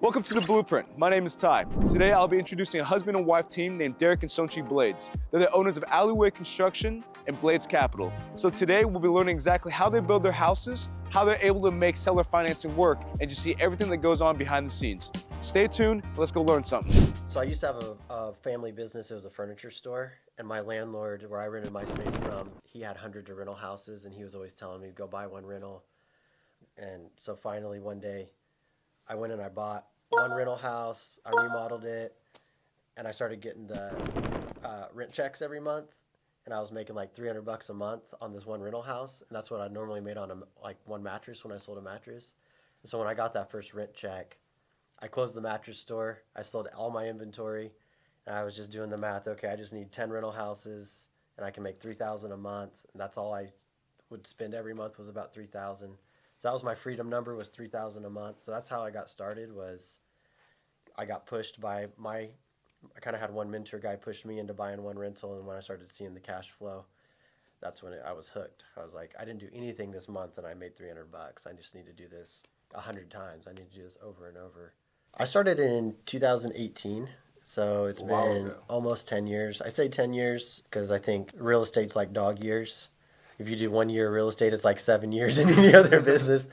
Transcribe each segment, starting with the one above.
Welcome to The Blueprint. My name is Ty. Today I'll be introducing a husband and wife team named Derek and Sonchi Blades. They're the owners of Alleyway Construction and Blades Capital. So today we'll be learning exactly how they build their houses, how they're able to make seller financing work, and just see everything that goes on behind the scenes. Stay tuned, let's go learn something. So I used to have a family business. It was a furniture store, and my landlord, where I rented my space from, he had hundreds of rental houses, and he was always telling me to go buy one rental. And so finally one day I went and I bought one rental house, I remodeled it, and I started getting the rent checks every month, and I was making like $300 a month on this one rental house, and that's what I normally made on like one mattress when I sold a mattress. And so when I got that first rent check, I closed the mattress store, I sold all my inventory, and I was just doing the math. Okay, I just need 10 rental houses, and I can make $3,000 a month, and that's all I would spend every month was about $3,000. So that was my freedom number, was $3,000 a month. So that's how I got started. Was I got pushed by I kind of had one mentor guy push me into buying one rental, and when I started seeing the cash flow, that's when I was hooked. I was like, I didn't do anything this month, and I made $300. I just need to do this 100 times. I need to do this over and over. I started in 2018, so it's been almost 10 years. I say 10 years because I think real estate's like dog years. If you do 1 year real estate, it's like 7 years in any other business.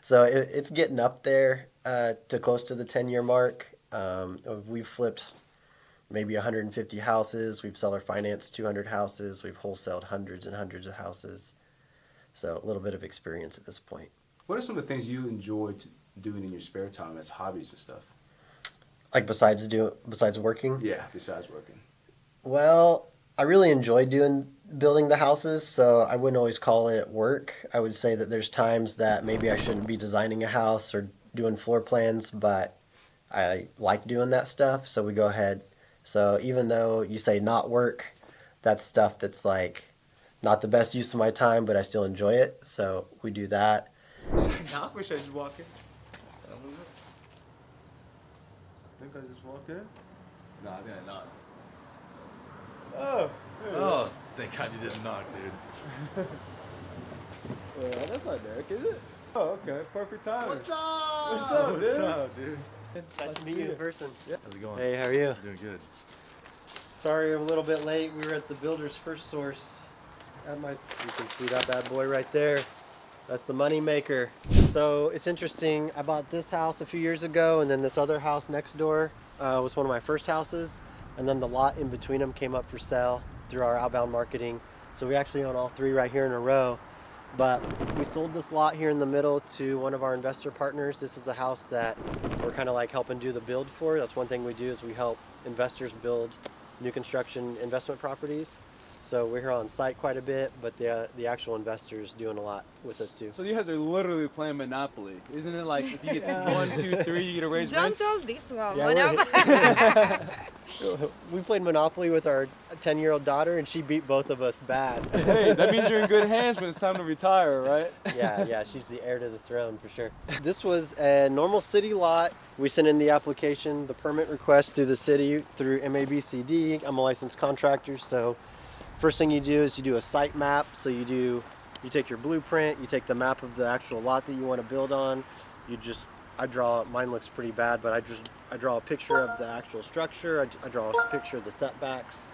So it's getting up there to close to the 10-year mark. We've flipped maybe 150 houses. We've seller financed 200 houses. We've wholesaled hundreds and hundreds of houses. So a little bit of experience at this point. What are some of the things you enjoy doing in your spare time as hobbies and stuff? Like besides working? Yeah, besides working. Well, I really enjoy building the houses, so I wouldn't always call it work. I would say that there's times that maybe I shouldn't be designing a house or doing floor plans, but I like doing that stuff, so we go ahead. So even though you say not work, that's stuff that's like not the best use of my time, but I still enjoy it, so we do that. I wish I just walk in. I don't know. Think I just walk in? Nah, I think I knocked. Oh, thank God you didn't knock, dude. That's not Derek, is it? Oh, okay, perfect time. What's up? What's up, dude? What's up, dude? Nice to meet you in person. How's it going? Hey, how are you? Doing good. Sorry I'm a little bit late. We were at the Builder's First Source. You can see that bad boy right there. That's the money maker. So it's interesting. I bought this house a few years ago, and then this other house next door was one of my first houses. And then the lot in between them came up for sale through our outbound marketing. So we actually own all three right here in a row. But we sold this lot here in the middle to one of our investor partners. This is a house that we're kind of like helping do the build for. That's one thing we do, is we help investors build new construction investment properties. So we're here on site quite a bit, but the actual investors doing a lot with us too. So you guys are literally playing Monopoly. Isn't it like if you get 1, 2, 3, you get to raise Don't rents? tell this one. Yeah, we played Monopoly with our 10-year-old daughter, and she beat both of us bad. Hey, that means you're in good hands when it's time to retire, right? Yeah, she's the heir to the throne for sure. This was a normal city lot. We sent in the application, the permit request through the city, through MABCD. I'm a licensed contractor, so first thing you do is you do a site map. So you take your blueprint, you take the map of the actual lot that you want to build on. Mine looks pretty bad, but I draw a picture of the actual structure. I draw a picture of the setbacks.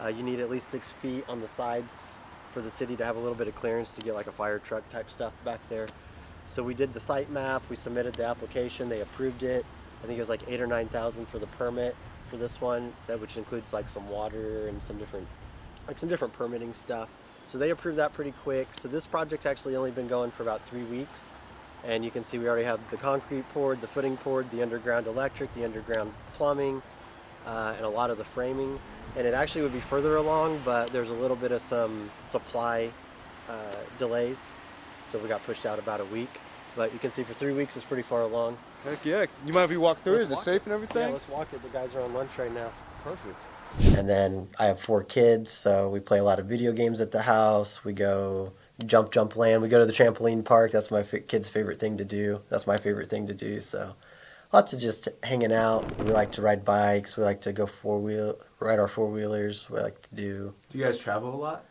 You need at least 6 feet on the sides for the city to have a little bit of clearance to get like a fire truck type stuff back there. So we did the site map, we submitted the application, they approved it. I think it was like $8,000 or $9,000 for the permit for this one, which includes like some water and some different permitting stuff. So they approved that pretty quick. So this project's actually only been going for about 3 weeks. And you can see we already have the concrete poured, the footing poured, the underground electric, the underground plumbing, and a lot of the framing. And it actually would be further along, but there's a little bit of some supply delays. So we got pushed out about a week. But you can see for 3 weeks it's pretty far along. Heck yeah. You mind if we walk through? Is it safe and everything? Yeah, let's walk it. The guys are on lunch right now. Perfect. And then I have 4 kids, so we play a lot of video games at the house. We go jump land. We go to the trampoline park. That's my kid's favorite thing to do. That's my favorite thing to do. So lots of just hanging out. We like to ride bikes. We like to go ride our four-wheelers. We like to do... Do you guys travel a lot?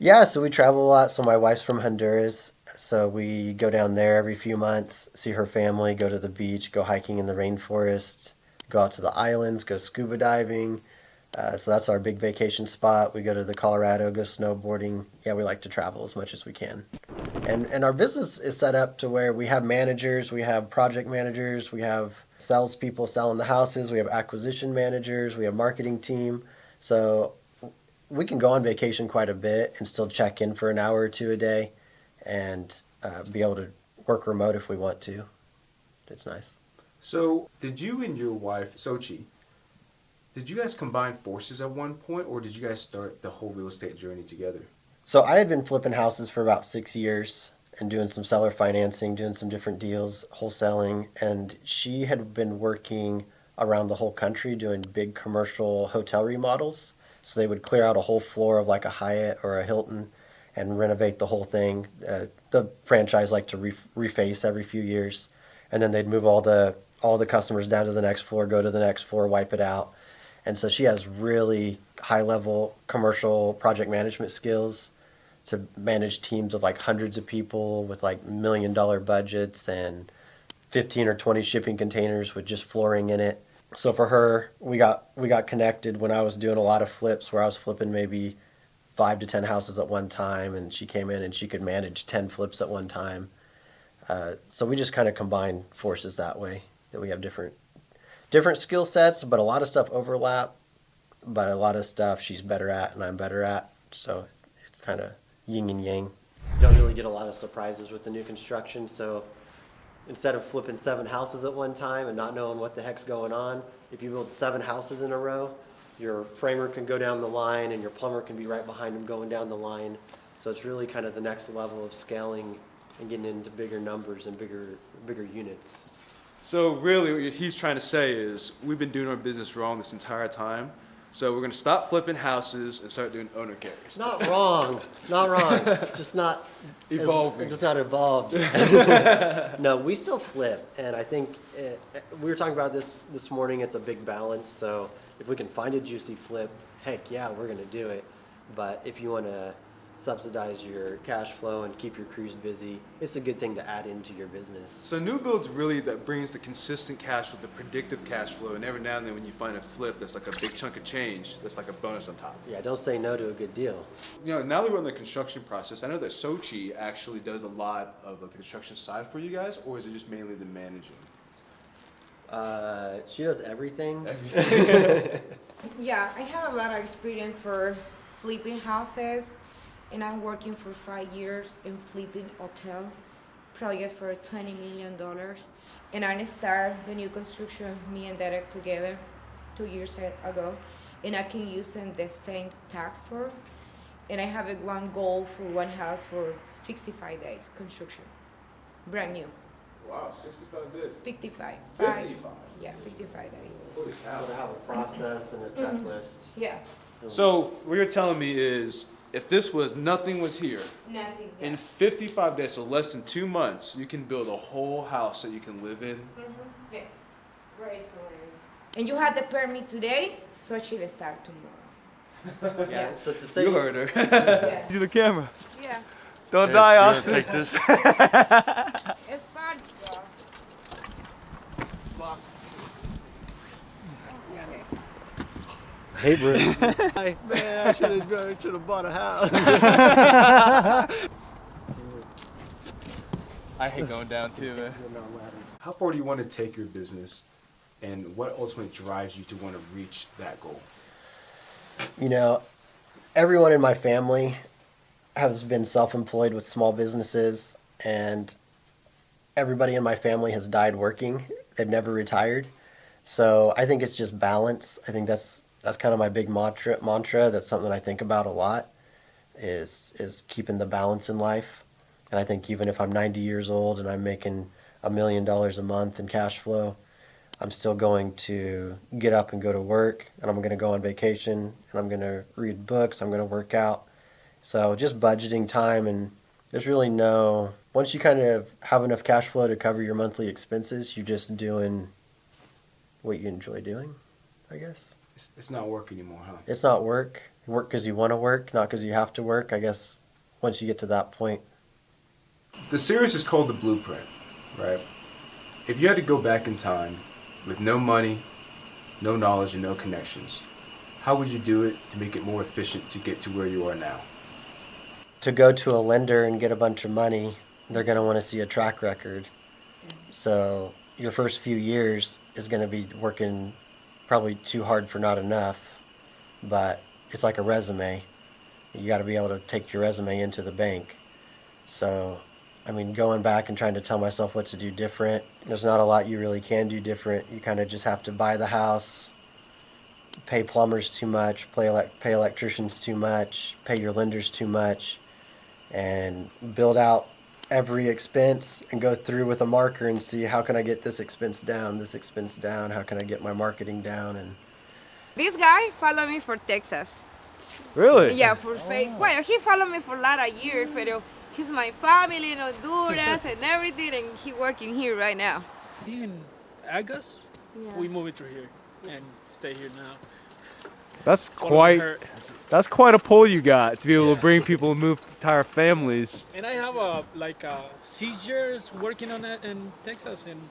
Yeah, so we travel a lot. So my wife's from Honduras, so we go down there every few months, see her family, go to the beach, go hiking in the rainforest, go out to the islands, go scuba diving. So that's our big vacation spot. We go to the Colorado, go snowboarding. Yeah, we like to travel as much as we can. And our business is set up to where we have managers, we have project managers, we have salespeople selling the houses, we have acquisition managers, we have marketing team. So we can go on vacation quite a bit and still check in for an hour or two a day and be able to work remote if we want to. It's nice. So, did you and your wife, Sochi, did you guys combine forces at one point, or did you guys start the whole real estate journey together? So I had been flipping houses for about 6 years and doing some seller financing, doing some different deals, wholesaling, and she had been working around the whole country doing big commercial hotel remodels. So they would clear out a whole floor of like a Hyatt or a Hilton and renovate the whole thing. The franchise liked to reface every few years, and then they'd move all the customers down to the next floor, go to the next floor, wipe it out. And so she has really high level commercial project management skills to manage teams of like hundreds of people with like $1 million budgets and 15 or 20 shipping containers with just flooring in it. So for her, we got connected when I was doing a lot of flips where I was flipping maybe 5 to 10 houses at one time, and she came in and she could manage 10 flips at one time. So we just kind of combine forces that way. That we have different skill sets, but a lot of stuff overlap. But a lot of stuff she's better at and I'm better at. So it's kind of yin and yang. Don't really get a lot of surprises with the new construction. So instead of flipping 7 houses at one time and not knowing what the heck's going on, if you build 7 houses in a row, your framer can go down the line and your plumber can be right behind him going down the line. So it's really kind of the next level of scaling and getting into bigger numbers and bigger units. So really what he's trying to say is we've been doing our business wrong this entire time. So we're going to stop flipping houses and start doing owner carries. Not wrong, not wrong. Just not Evolving. Just not evolved. No, we still flip, and I think we were talking about this morning. It's a big balance. So if we can find a juicy flip, heck yeah, we're going to do it. But if you want to subsidize your cash flow and keep your crews busy, it's a good thing to add into your business. So new builds really that brings the consistent cash flow, the predictive cash flow, and every now and then when you find a flip that's like a big chunk of change, that's like a bonus on top. Yeah, don't say no to a good deal. You know, now that we're in the construction process, I know that Sochi actually does a lot of like, the construction side for you guys, or is it just mainly the managing? She does everything. Yeah, I have a lot of experience for flipping houses, and I'm working for 5 years in flipping hotel project for $20 million. And I started the new construction, me and Derek together 2 years ago, and I can use them the same tax for. And I have one goal for one house for 65 days construction, brand new. Wow, 65 days. 55. 55? Yeah, 55 days. Holy So to have a process and a checklist. Yeah, So what you're telling me is, if this was nothing was here, nothing. Yeah. in 55 days, so less than 2 months, you can build a whole house that you can live in. Yes, ready for it. And you had the permit today, so she'll start tomorrow. Yeah. Yeah. So to say You heard her. Yeah. Do the camera. Yeah, Don't Hey, die, do you wanna Austin. take this? it's fun. hey, Bruce. Man, I should have bought a house. I hate going down too, man. How far do you want to take your business, and what ultimately drives you to want to reach that goal? You know, everyone in my family has been self-employed with small businesses, and everybody in my family has died working. They've never retired. So I think it's just balance. I think that's kind of my big mantra. That's something I think about a lot is keeping the balance in life. And I think even if I'm 90 years old and I'm making $1 million a month in cash flow, I'm still going to get up and go to work, and I'm going to go on vacation, and I'm going to read books, I'm going to work out. So just budgeting time, and there's really once you kind of have enough cash flow to cover your monthly expenses, you're just doing what you enjoy doing, I guess. It's not work anymore, huh? It's not work. You work because you want to work, not because you have to work. I guess once you get to that point. The series is called The Blueprint, right? If you had to go back in time with no money, no knowledge, and no connections, how would you do it to make it more efficient to get to where you are now? To go to a lender and get a bunch of money, they're going to want to see a track record. So your first few years is going to be working probably too hard for not enough, but it's like a resume. You got to be able to take your resume into the bank. So, I mean, going back and trying to tell myself what to do different, there's not a lot you really can do different. You kind of just have to buy the house, pay plumbers too much, pay electricians too much, pay your lenders too much, and build out every expense and go through with a marker and see how can I get this expense down, how can I get my marketing down. And This guy followed me for Texas. Really? Yeah, for fake. Well, he followed me for a lot of years, but he's my family in Honduras and everything, and he working here right now. In August, Yeah. we moved to here and stay here now. That's Following quite her. that's quite a pull you got to be able to bring people and move entire families. And I have 6 years working on it in Texas, and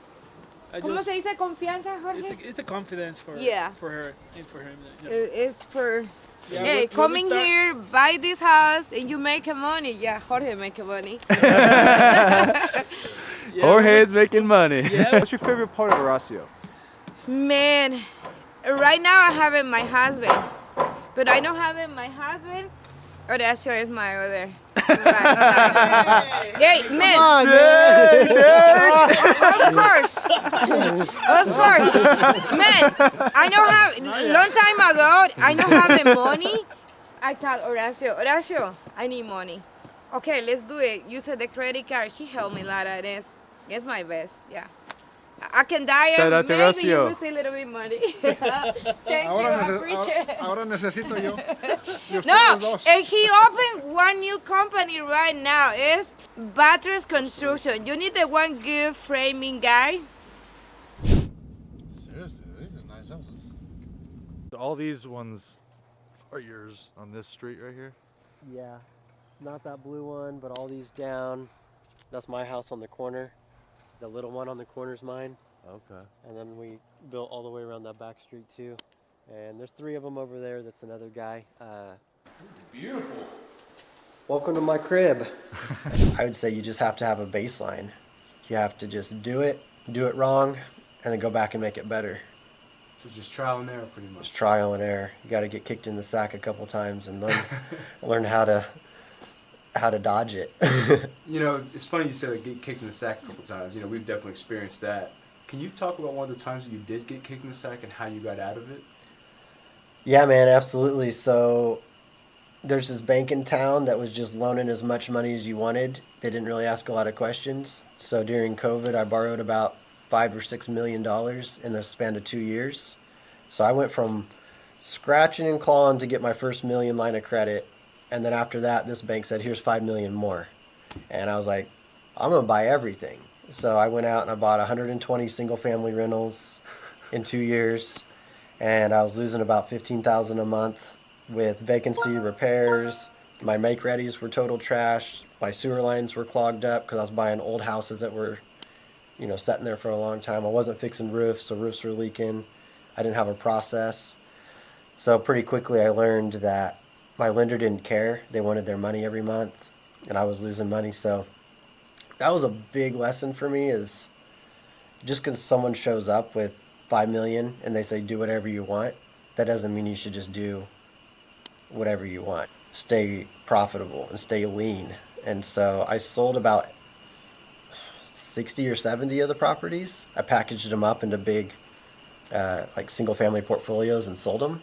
I ¿Cómo just se dice confianza, Jorge? it's a confidence for Yeah. for her and for him. You know. It's for Yeah, hey, when come we in start- here, buy this house, and you make money. Yeah, Jorge make money. Yeah, Jorge's making money. Yeah. What's your favorite part of Horacio? Man, right now I have it my husband, but I don't have it my husband. Horacio is my other. Hey, man. Come on, man. Of course. Of course. Man, I know how, long time ago, I know having money. I told Horacio, I need money. Okay, let's do it. Use the credit card. He helped me a lot at this. It's my best, yeah. I can die Shout and out to maybe you Horacio. will see a little bit money. Thank you, I appreciate it. Ahora necesito yo. Y ustedes No, dos. and he opened one new company right now. It's Batteries Construction. You need the one good framing guy. Seriously, these are nice houses. All these ones are yours on this street right here. yeah, not that blue one, but all these down. That's my house on the corner. The little one on the corner is mine. Okay. And then we built all the way around that back street too. And there's 3 of them over there. That's another guy. Beautiful. Welcome to my crib. I would say you just have to have a baseline. You have to just do it wrong, and then go back and make it better. So just trial and error, pretty It's much. trial and error. You got to get kicked in the sack a couple times and learn how to dodge it. You know, it's funny you said like, get kicked in the sack a couple times. You know, we've definitely experienced that. Can you talk about one of the times that you did get kicked in the sack and how you got out of it? Yeah, man, absolutely. So there's this bank in town that was just loaning as much money as you wanted. They didn't really ask a lot of questions. So during COVID, I borrowed about $5 or $6 million in a span of 2 years. So I went from scratching and clawing to get my first $1 million line of credit. And then after that, this bank said, here's $5 million more. And I was like, I'm going to buy everything. So I went out and I bought 120 single family rentals in 2 years. And I was losing about $15,000 a month with vacancy, repairs. My make readies were total trash. My sewer lines were clogged up because I was buying old houses that were, sitting there for a long time. I wasn't fixing roofs, so roofs were leaking. I didn't have a process. So pretty quickly I learned that my lender didn't care. They wanted their money every month, and I was losing money. So that was a big lesson for me, is just because someone shows up with $5 million and they say do whatever you want, that doesn't mean you should just do whatever you want. Stay profitable and stay lean. And so I sold about 60 or 70 of the properties. I packaged them up into big like single family portfolios and sold them.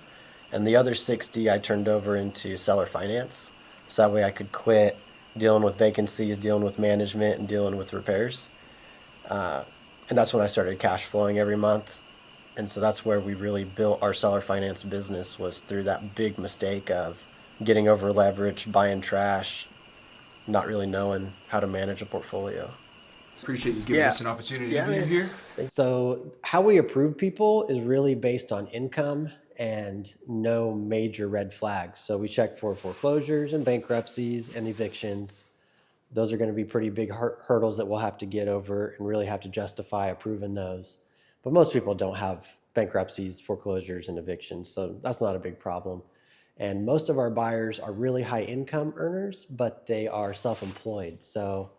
And the other 60 I turned over into seller finance. So that way I could quit dealing with vacancies, dealing with management, and dealing with repairs. And that's when I started cash flowing every month. And so that's where we really built our seller finance business, was through that big mistake of getting over leverage, buying trash, not really knowing how to manage a portfolio. Appreciate you giving Yeah. us an opportunity Yeah, to be man. here. So how we approve people is really based on income and no major red flags. So we check for foreclosures and bankruptcies and evictions. Those are going to be pretty big hurdles that we'll have to get over and really have to justify approving those. But most people don't have bankruptcies, foreclosures, and evictions, so that's not a big problem. And most of our buyers are really high income earners, but they are self-employed. So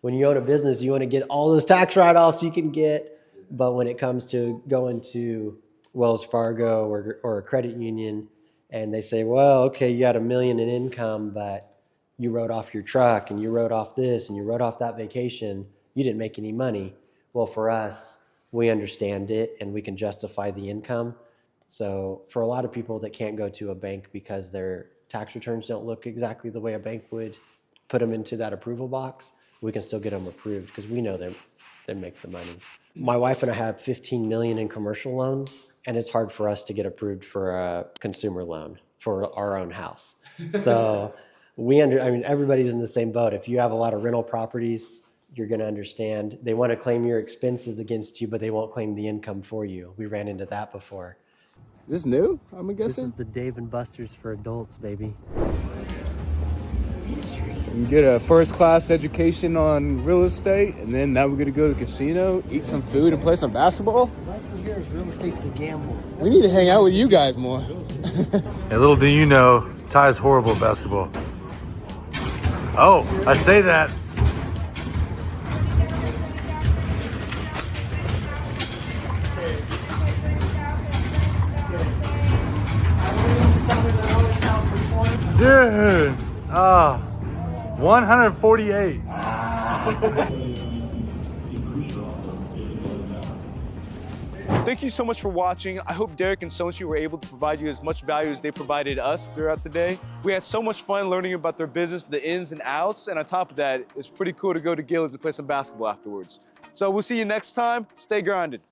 when you own a business, you want to get all those tax write-offs you can get. But when it comes to going to Wells Fargo or a credit union, and they say, well, okay, you had $1 million in income, but you wrote off your truck and you wrote off this and you wrote off that vacation, you didn't make any money. Well, for us, we understand it and we can justify the income. So for a lot of people that can't go to a bank because their tax returns don't look exactly the way a bank would put them into that approval box, we can still get them approved because we know they make the money. My wife and I have 15 million in commercial loans, and it's hard for us to get approved for a consumer loan for our own house. So everybody's in the same boat. If you have a lot of rental properties, you're going to understand. They want to claim your expenses against you, but they won't claim the income for you. We ran into that before. Is this new? I'm guessing. This is the Dave & Buster's for adults, baby. You get a first-class education on real estate, and then now we're gonna go to the casino, eat some food, and play some basketball. The lesson here is real estate's a gamble. We need to hang out with you guys more. Hey, little do you know, Ty's horrible at basketball. Oh, I say that. Dude, 148. Thank you so much for watching. I hope Derek and Sonchi were able to provide you as much value as they provided us throughout the day. We had so much fun learning about their business, the ins and outs, and on top of that, it's pretty cool to go to Gillis and play some basketball afterwards. So we'll see you next time. Stay grinded.